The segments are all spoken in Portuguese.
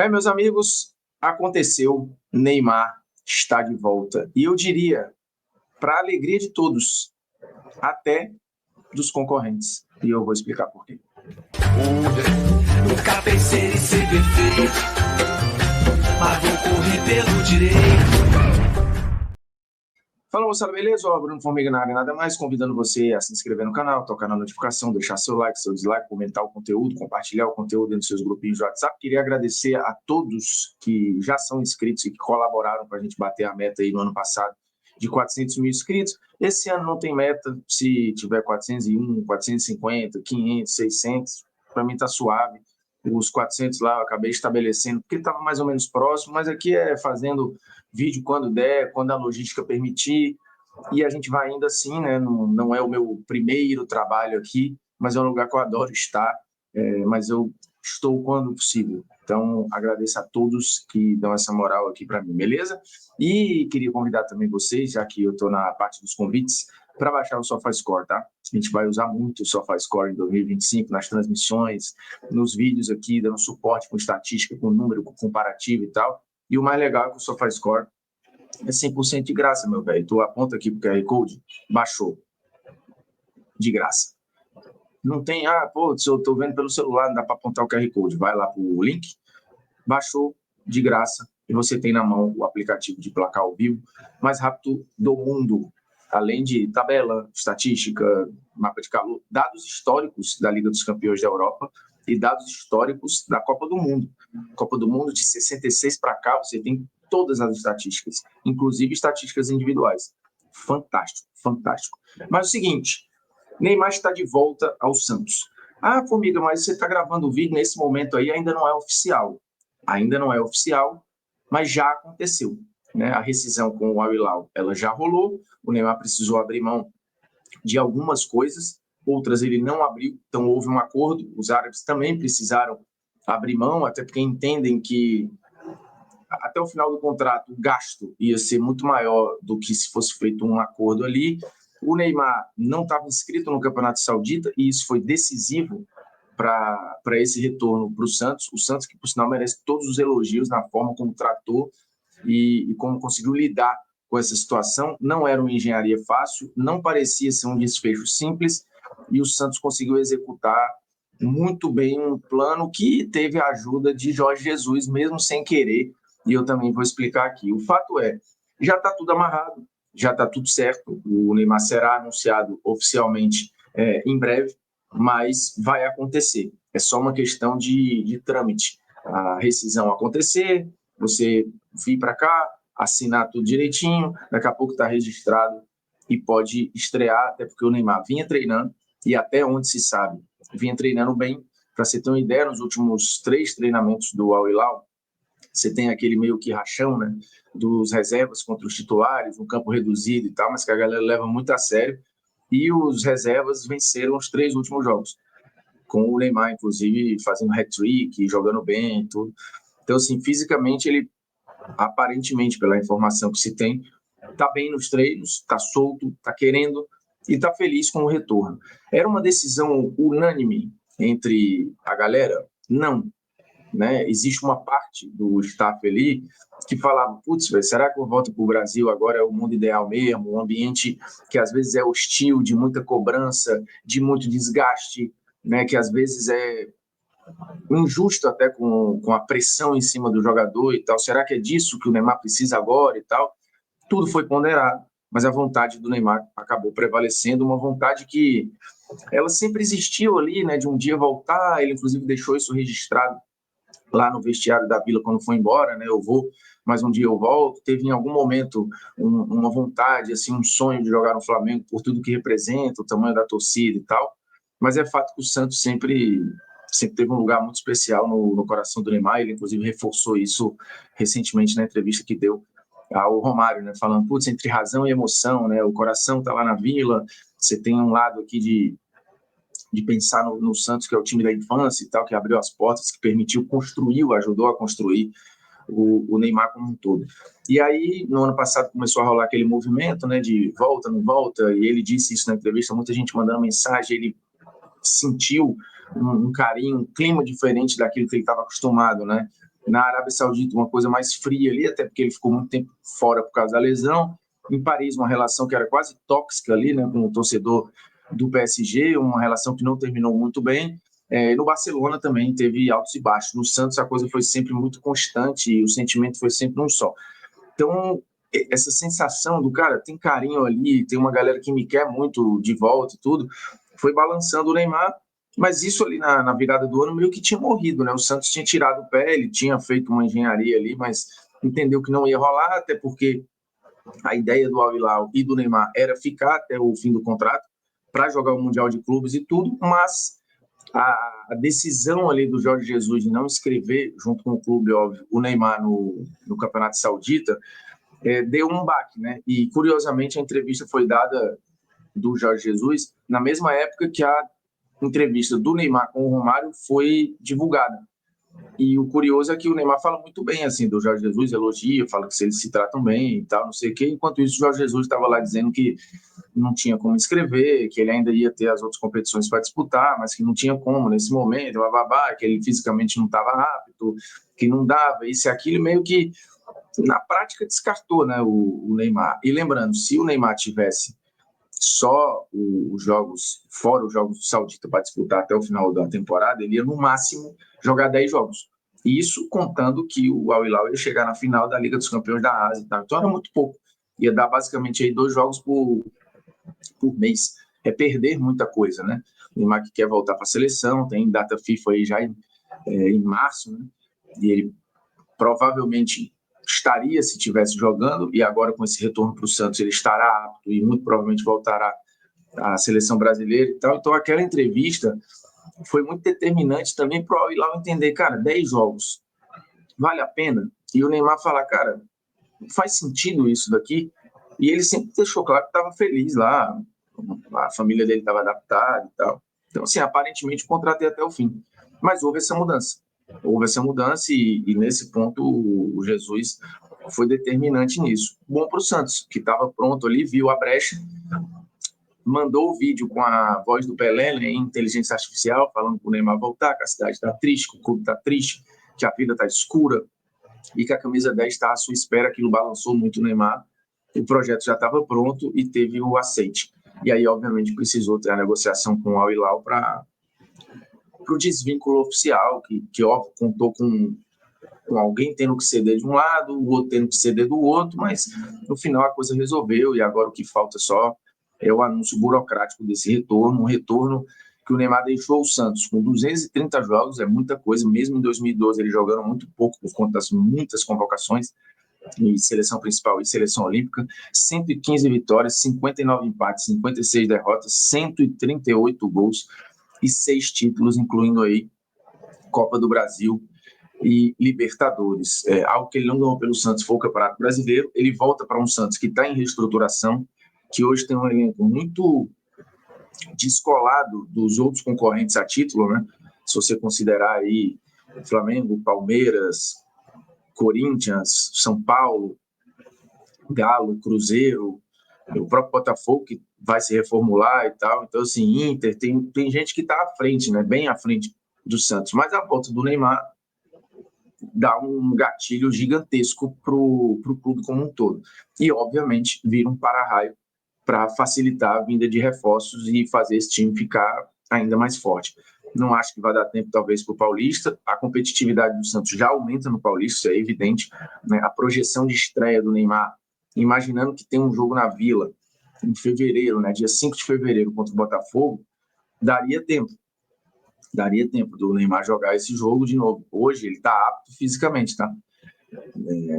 Meus amigos, aconteceu. Neymar está de volta. E eu diria, para a alegria de todos, até dos concorrentes. E eu vou explicar por quê. Nunca pensei em ser perfeito, mas vou correr pelo direito. Fala, moçada, beleza? Bruno Formiga na área, nada mais convidando você a se inscrever no canal, tocar na notificação, deixar seu like, seu dislike, comentar o conteúdo, compartilhar o conteúdo nos seus grupinhos de WhatsApp. Queria agradecer a todos que já são inscritos e que colaboraram para a gente bater a meta aí no ano passado de 400 mil inscritos. Esse ano não tem meta, se tiver 401, 450, 500, 600, para mim está suave. Os 400 lá eu acabei estabelecendo, porque estava mais ou menos próximo, mas aqui é fazendo vídeo quando der, quando a logística permitir, e a gente vai ainda assim, né? Não é o meu primeiro trabalho aqui, mas é um lugar que eu adoro estar, mas eu estou quando possível. Então, agradeço a todos que dão essa moral aqui para mim, beleza? E queria convidar também vocês, já que eu estou na parte dos convites, para baixar o SofaScore, tá? A gente vai usar muito o SofaScore em 2025, nas transmissões, nos vídeos aqui, dando suporte com estatística, com número, com comparativo e tal. E o mais legal é que o SofaScore é 100% de graça, meu velho. Tu aponta aqui pro QR Code, baixou. De graça. Não tem, se eu tô vendo pelo celular, não dá para apontar o QR Code. Vai lá pro link, baixou, de graça, e você tem na mão o aplicativo de placar ao vivo mais rápido do mundo. Além de tabela, estatística, mapa de calor, dados históricos da Liga dos Campeões da Europa e dados históricos da Copa do Mundo. Copa do Mundo de 66 para cá, você tem todas as estatísticas, inclusive estatísticas individuais. Fantástico, fantástico. Mas é o seguinte, Neymar está de volta ao Santos. Formiga, mas você está gravando o vídeo nesse momento aí, ainda não é oficial. Ainda não é oficial, mas já aconteceu. Né? A rescisão com o Al Hilal, ela já rolou, o Neymar precisou abrir mão de algumas coisas, outras ele não abriu, então houve um acordo, os árabes também precisaram abrir mão, até porque entendem que até o final do contrato o gasto ia ser muito maior do que se fosse feito um acordo ali. O Neymar não estava inscrito no Campeonato Saudita e isso foi decisivo para esse retorno para o Santos. O Santos, que por sinal merece todos os elogios na forma como tratou e como conseguiu lidar com essa situação. Não era uma engenharia fácil, não parecia ser um desfecho simples, e o Santos conseguiu executar muito bem um plano que teve a ajuda de Jorge Jesus, mesmo sem querer, e eu também vou explicar aqui. O fato é, já está tudo amarrado, já está tudo certo, o Neymar será anunciado oficialmente em breve, mas vai acontecer. É só uma questão de trâmite. A rescisão acontecer, você vir para cá, assinar tudo direitinho, daqui a pouco está registrado e pode estrear, até porque o Neymar vinha treinando e até onde se sabe, vinha treinando bem. Para você ter uma ideia, nos últimos 3 treinamentos do Al Hilal, você tem aquele meio que rachão, né, dos reservas contra os titulares, um campo reduzido e tal, mas que a galera leva muito a sério, e os reservas venceram os 3 últimos jogos, com o Neymar, inclusive, fazendo hat-trick, jogando bem e tudo. Então, assim, fisicamente, ele, aparentemente, pela informação que se tem, está bem nos treinos, está solto, está querendo e está feliz com o retorno. Era uma decisão unânime entre a galera? Não. Né? Existe uma parte do staff ali que falava, putz, será que eu volto para o Brasil agora é o mundo ideal mesmo, um ambiente que às vezes é hostil, de muita cobrança, de muito desgaste, né? Que às vezes é injusto até com a pressão em cima do jogador e tal. Será que é disso que o Neymar precisa agora e tal? Tudo foi ponderado, mas a vontade do Neymar acabou prevalecendo, uma vontade que ela sempre existiu ali, né? De um dia voltar, ele inclusive deixou isso registrado lá no vestiário da Vila quando foi embora, né? Eu vou, mas um dia eu volto. Teve em algum momento uma vontade, assim, um sonho de jogar no Flamengo por tudo que representa, o tamanho da torcida e tal. Mas é fato que o Santos sempre teve um lugar muito especial no coração do Neymar. Ele inclusive reforçou isso recentemente na entrevista que deu ao Romário, né? Falando, putz, entre razão e emoção, né? O coração tá lá na Vila. Você tem um lado aqui de pensar no Santos, que é o time da infância e tal, que abriu as portas, que permitiu, construiu, ajudou a construir o Neymar como um todo. E aí, no ano passado, começou a rolar aquele movimento, né, de volta, não volta, e ele disse isso na entrevista, muita gente mandando mensagem, ele sentiu um carinho, um clima diferente daquilo que ele estava acostumado, né? Na Arábia Saudita, uma coisa mais fria ali, até porque ele ficou muito tempo fora por causa da lesão. Em Paris, uma relação que era quase tóxica ali, né, com o torcedor do PSG, uma relação que não terminou muito bem. No Barcelona também teve altos e baixos. No Santos a coisa foi sempre muito constante e o sentimento foi sempre um só. Então, essa sensação do cara, tem carinho ali, tem uma galera que me quer muito de volta e tudo, foi balançando o Neymar, mas isso ali na virada do ano meio que tinha morrido, né? O Santos tinha tirado o pé, ele tinha feito uma engenharia ali, mas entendeu que não ia rolar, até porque a ideia do Al Hilal e do Neymar era ficar até o fim do contrato para jogar o Mundial de Clubes e tudo, mas a decisão ali do Jorge Jesus de não inscrever, junto com o clube, óbvio, o Neymar no Campeonato Saudita, deu um baque, né? E, curiosamente, a entrevista foi dada do Jorge Jesus na mesma época que a entrevista do Neymar com o Romário foi divulgada. E o curioso é que o Neymar fala muito bem, assim, do Jorge Jesus, elogia, fala que eles se tratam bem e tal, não sei o quê. Enquanto isso, o Jorge Jesus estava lá dizendo que não tinha como inscrever, que ele ainda ia ter as outras competições para disputar, mas que não tinha como nesse momento, bababá, que ele fisicamente não estava apto, que não dava, isso e aquilo, meio que na prática descartou, né, o Neymar. E lembrando, se o Neymar tivesse só os jogos, fora os jogos do Saudita para disputar até o final da temporada, ele ia no máximo jogar 10 jogos. Isso contando que o Al Hilal ia chegar na final da Liga dos Campeões da Ásia. Tá? Então era muito pouco. Ia dar basicamente aí 2 jogos por mês. É perder muita coisa, né? O Neymar que quer voltar para a seleção, tem data FIFA aí já em março, né? E ele provavelmente estaria se estivesse jogando, e agora com esse retorno para o Santos ele estará apto e muito provavelmente voltará à seleção brasileira e tal. Então aquela entrevista foi muito determinante também para o Al Hilal entender, cara, 10 jogos, vale a pena? E o Neymar falar, cara, faz sentido isso daqui? E ele sempre deixou claro que estava feliz lá, a família dele estava adaptada e tal. Então, assim, aparentemente o contrato ia até o fim. Mas houve essa mudança. E nesse ponto o Jesus foi determinante nisso. Bom para o Santos, que estava pronto ali, viu a brecha, mandou o vídeo com a voz do Pelé, né, em inteligência artificial, falando para o Neymar voltar, que a cidade está triste, que o clube está triste, que a vida está escura e que a camisa 10 está à sua espera. Aquilo balançou muito o Neymar. O projeto já estava pronto e teve o aceite. E aí, obviamente, precisou ter a negociação com o Al Hilal para o desvínculo oficial, que óbvio, contou com alguém tendo que ceder de um lado, o outro tendo que ceder do outro, mas no final a coisa resolveu e agora o que falta só é o anúncio burocrático desse retorno, um retorno que o Neymar deixou o Santos com 230 jogos, é muita coisa, mesmo em 2012 ele jogando muito pouco por conta das muitas convocações, em seleção principal e seleção olímpica, 115 vitórias, 59 empates, 56 derrotas, 138 gols e 6 títulos, incluindo aí Copa do Brasil e Libertadores. Algo que ele não ganhou pelo Santos foi o Campeonato Brasileiro. Ele volta para um Santos que está em reestruturação, que hoje tem um elenco muito descolado dos outros concorrentes a título, né? Se você considerar aí Flamengo, Palmeiras, Corinthians, São Paulo, Galo, Cruzeiro, o próprio Botafogo, que vai se reformular e tal. Então, assim, Inter, tem gente que está à frente, né? Bem à frente do Santos. Mas a volta do Neymar dá um gatilho gigantesco para o clube como um todo. E, obviamente, vira um para-raio para facilitar a vinda de reforços e fazer esse time ficar ainda mais forte. Não acho que vai dar tempo, talvez, para o Paulista. A competitividade do Santos já aumenta no Paulista, isso é evidente, né? A projeção de estreia do Neymar, imaginando que tem um jogo na Vila em fevereiro, né? Dia 5 de fevereiro, contra o Botafogo, daria tempo do Neymar jogar esse jogo de novo. Hoje ele está apto fisicamente, tá?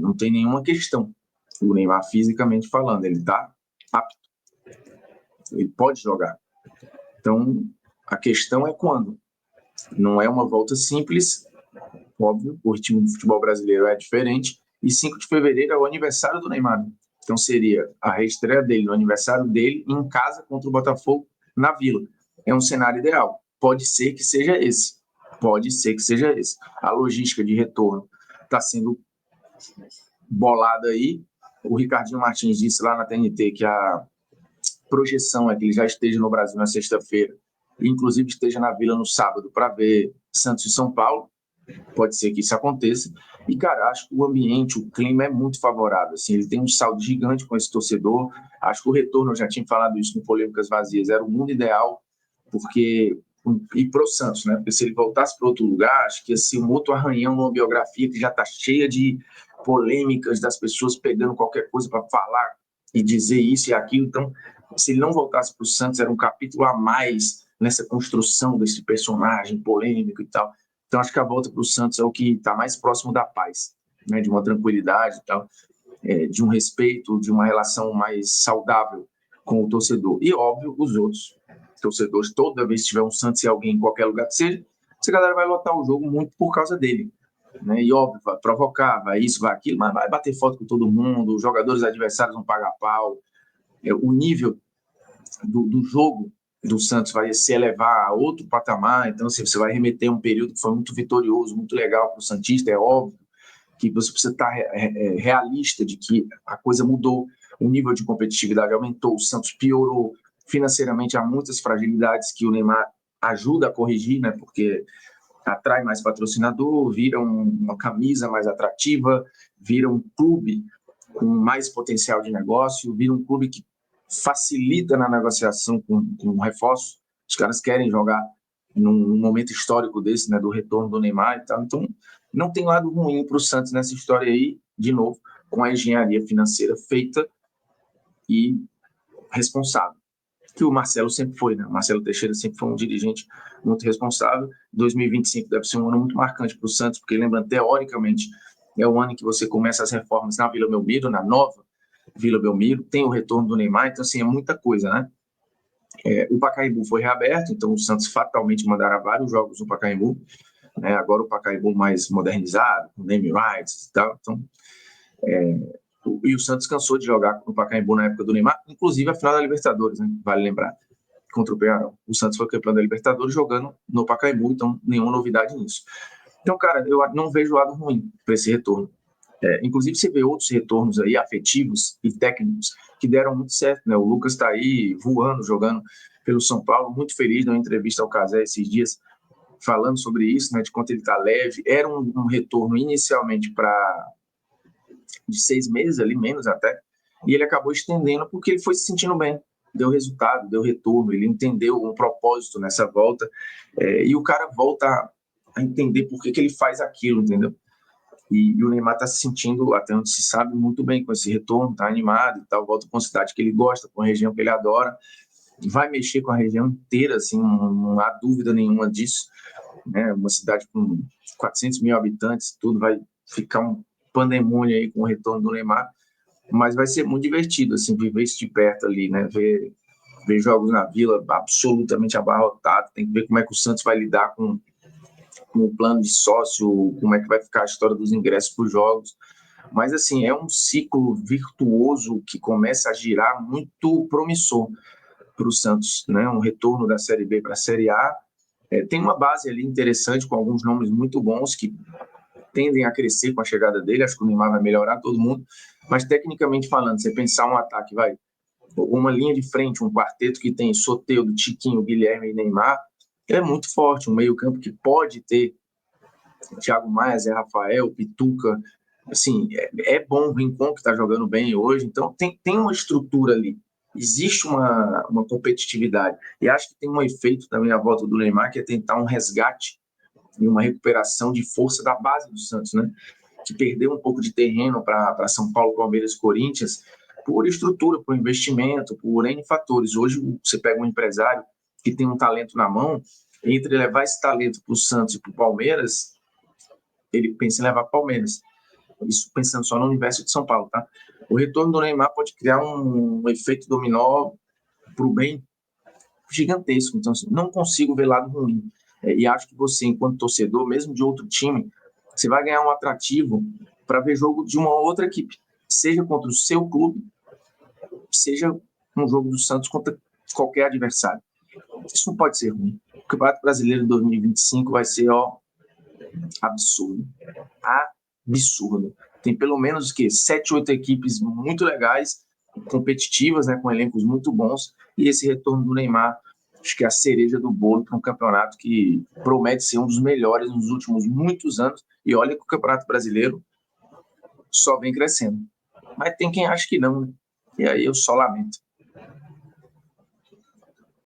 Não tem nenhuma questão. O Neymar, fisicamente falando, ele está apto. Ele pode jogar. Então, a questão é quando. Não é uma volta simples, óbvio, o ritmo do futebol brasileiro é diferente, e 5 de fevereiro é o aniversário do Neymar. Então seria a reestreia dele no aniversário dele em casa contra o Botafogo na Vila. É um cenário ideal. Pode ser que seja esse. A logística de retorno está sendo bolada aí. O Ricardinho Martins disse lá na TNT que a projeção é que ele já esteja no Brasil na sexta-feira, inclusive esteja na Vila no sábado para ver Santos e São Paulo. pode ser que isso aconteça. E, cara, acho que o ambiente, o clima é muito favorável. Assim, ele tem um saldo gigante com esse torcedor. Acho que o retorno, eu já tinha falado isso no Polêmicas Vazias, era o mundo ideal, porque. E pro Santos, né? Porque se ele voltasse para outro lugar, acho que ia ser um outro arranhão numa biografia que já está cheia de polêmicas das pessoas pegando qualquer coisa para falar e dizer isso e aquilo. Então, se ele não voltasse para o Santos, era um capítulo a mais nessa construção desse personagem polêmico e tal. Então, acho que a volta para o Santos é o que está mais próximo da paz, né? De uma tranquilidade e tal, de um respeito, de uma relação mais saudável com o torcedor. E, óbvio, os outros torcedores, toda vez que tiver um Santos e alguém em qualquer lugar que seja, essa galera vai lotar o jogo muito por causa dele. Né? E, óbvio, vai provocar, vai isso, vai aquilo, mas vai bater foto com todo mundo, os jogadores adversários vão pagar pau, o nível do jogo do Santos vai se elevar a outro patamar, então assim, você vai remeter a um período que foi muito vitorioso, muito legal para o Santista, é óbvio que você precisa estar realista de que a coisa mudou, o nível de competitividade aumentou, o Santos piorou financeiramente, há muitas fragilidades que o Neymar ajuda a corrigir, né, porque atrai mais patrocinador, vira uma camisa mais atrativa, vira um clube com mais potencial de negócio, vira um clube que facilita na negociação com reforço. Os caras querem jogar num momento histórico desse, né, do retorno do Neymar e tal. Então, não tem lado ruim para o Santos nessa história aí, de novo, com a engenharia financeira feita e responsável. Que o Marcelo sempre foi, né? O Marcelo Teixeira sempre foi um dirigente muito responsável. 2025 deve ser um ano muito marcante para o Santos, porque, lembrando, teoricamente, é o ano em que você começa as reformas na Vila Belmiro, na nova Vila Belmiro, tem o retorno do Neymar, então, assim, é muita coisa, né? O Pacaembu foi reaberto, então o Santos fatalmente mandará vários jogos no Pacaembu, né? Agora o Pacaembu mais modernizado, com name rights e tal, então... E o Santos cansou de jogar no Pacaembu na época do Neymar, inclusive a final da Libertadores, né? Vale lembrar, contra o Peñarol. O Santos foi campeão da Libertadores jogando no Pacaembu, então nenhuma novidade nisso. Então, cara, eu não vejo lado ruim para esse retorno. Inclusive, você vê outros retornos aí, afetivos e técnicos, que deram muito certo, né? O Lucas está aí voando, jogando pelo São Paulo, muito feliz, deu uma entrevista ao Casé esses dias, falando sobre isso, né? De quanto ele está leve. Era um retorno inicialmente de 6 meses, ali menos até, e ele acabou estendendo porque ele foi se sentindo bem, deu resultado, deu retorno, ele entendeu um propósito nessa volta, e o cara volta a entender por que ele faz aquilo, entendeu? E o Neymar está se sentindo, até onde se sabe, muito bem com esse retorno, está animado e tal, volta com a cidade que ele gosta, com a região que ele adora, vai mexer com a região inteira, assim, não há dúvida nenhuma disso, né? Uma cidade com 400 mil habitantes, tudo vai ficar um pandemônio aí com o retorno do Neymar, mas vai ser muito divertido, assim, viver isso de perto ali, né, ver jogos na Vila absolutamente abarrotado, tem que ver como é que o Santos vai lidar com o plano de sócio, como é que vai ficar a história dos ingressos para os jogos, mas assim, é um ciclo virtuoso que começa a girar muito promissor para o Santos, né, um retorno da Série B para a Série A, tem uma base ali interessante com alguns nomes muito bons que tendem a crescer com a chegada dele, acho que o Neymar vai melhorar todo mundo, mas tecnicamente falando, você pensar um ataque, uma linha de frente, um quarteto que tem Soteldo, Tiquinho, Guilherme e Neymar, é muito forte, um meio campo que pode ter Thiago Maia, Zé Rafael, Pituca, assim, é bom, o Rincon que está jogando bem hoje, então tem uma estrutura ali, existe uma competitividade, e acho que tem um efeito também à volta do Neymar, que é tentar um resgate e uma recuperação de força da base do Santos, né? Que perdeu um pouco de terreno para São Paulo, Palmeiras e Corinthians, por estrutura, por investimento, por N fatores. Hoje você pega um empresário que tem um talento na mão, entre levar esse talento para o Santos e para o Palmeiras, ele pensa em levar para o Palmeiras. Isso pensando só no universo de São Paulo, tá? O retorno do Neymar pode criar um efeito dominó para o bem gigantesco. Então, assim, não consigo ver lado ruim. E acho que você, enquanto torcedor, mesmo de outro time, você vai ganhar um atrativo para ver jogo de uma outra equipe, seja contra o seu clube, seja um jogo do Santos contra qualquer adversário. Isso não pode ser ruim. O Campeonato Brasileiro de 2025 vai ser, absurdo. Absurdo. Tem pelo menos 7, 8 equipes muito legais, competitivas, né, com elencos muito bons, e esse retorno do Neymar acho que é a cereja do bolo para um campeonato que promete ser um dos melhores nos últimos muitos anos. E olha que o Campeonato Brasileiro só vem crescendo. Mas tem quem acha que não, né? E aí eu só lamento.